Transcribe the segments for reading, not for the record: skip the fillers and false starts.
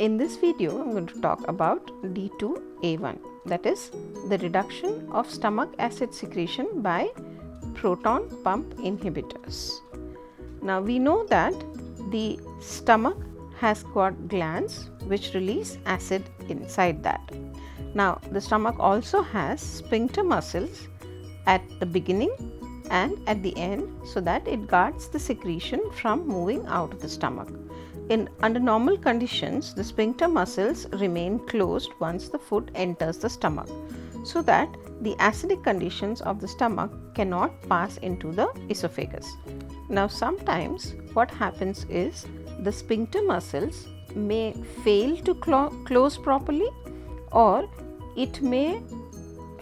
In this video, I'm going to talk about D2A1, that is the reduction of stomach acid secretion by proton pump inhibitors. Now we know that the stomach has got glands which release acid inside that. Now the stomach also has sphincter muscles at the beginning and at the end, so that it guards the secretion from moving out of the stomach. Under normal conditions, the sphincter muscles remain closed once the food enters the stomach, so that the acidic conditions of the stomach cannot pass into the esophagus. Now sometimes what happens is the sphincter muscles may fail to close properly, or it may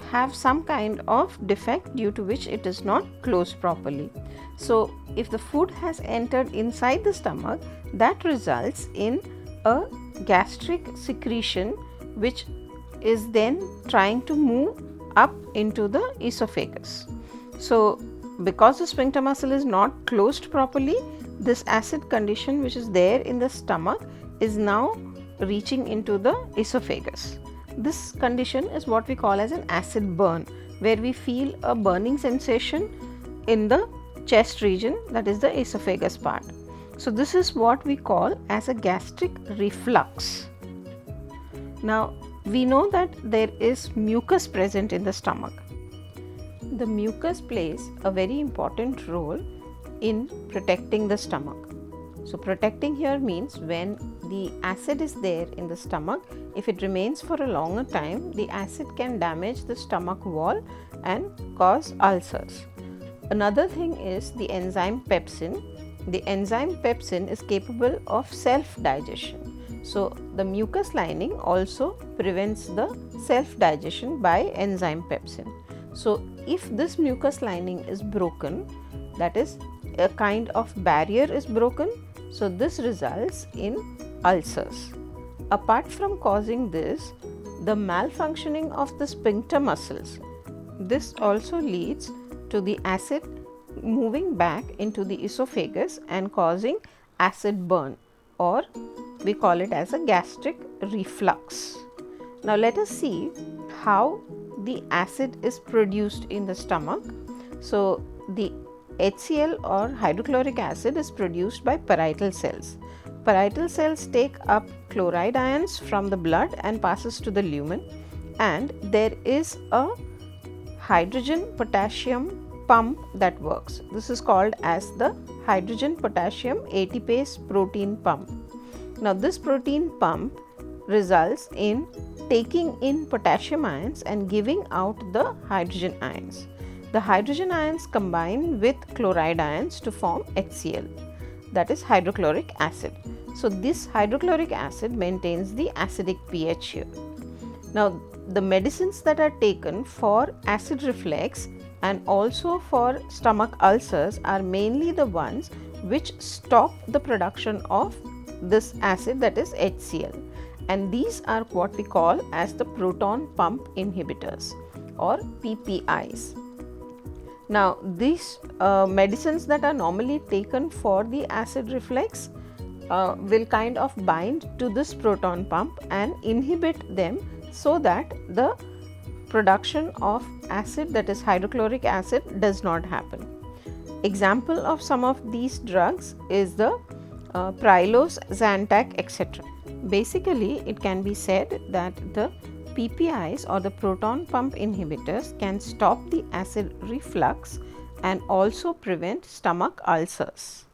have some kind of defect due to which it is not closed properly. So if the food has entered inside the stomach, that results in a gastric secretion which is then trying to move up into the esophagus. So because the sphincter muscle is not closed properly, this acid condition which is there in the stomach is now reaching into the esophagus. This condition is what we call as an acid burn, where we feel a burning sensation in the chest region, that is the esophagus part. So this is what we call as a gastric reflux. Now we know that there is mucus present in the stomach. The mucus plays a very important role in protecting the stomach. So protecting here means when the acid is there in the stomach, if it remains for a longer time, the acid can damage the stomach wall and cause ulcers. Another thing is the enzyme pepsin. The enzyme pepsin is capable of self-digestion. So the mucus lining also prevents the self-digestion by enzyme pepsin. So if this mucus lining is broken, that is a kind of barrier is broken, so this results in ulcers. Apart from causing this, the malfunctioning of the sphincter muscles, this also leads to the acid moving back into the esophagus and causing acid burn, or we call it as a gastric reflux. Now let us see how the acid is produced in the stomach. So the HCl or hydrochloric acid is produced by parietal cells. Parietal cells take up chloride ions from the blood and passes to the lumen, and there is a hydrogen potassium pump that works. This is called as the hydrogen potassium Atpase protein pump. Now this protein pump results in taking in potassium ions and giving out the hydrogen ions. The hydrogen ions combine with chloride ions to form HCl, that is hydrochloric acid. So this hydrochloric acid maintains the acidic pH here. Now the medicines that are taken for acid reflux and also for stomach ulcers are mainly the ones which stop the production of this acid, that is HCl, and these are what we call as the proton pump inhibitors or PPIs. Now these medicines that are normally taken for the acid reflux will kind of bind to this proton pump and inhibit them, so that the production of acid, that is hydrochloric acid, does not happen. Example of some of these drugs is the Prilose, Zantac, etc. Basically it can be said that the PPIs or the proton pump inhibitors can stop the acid reflux and also prevent stomach ulcers.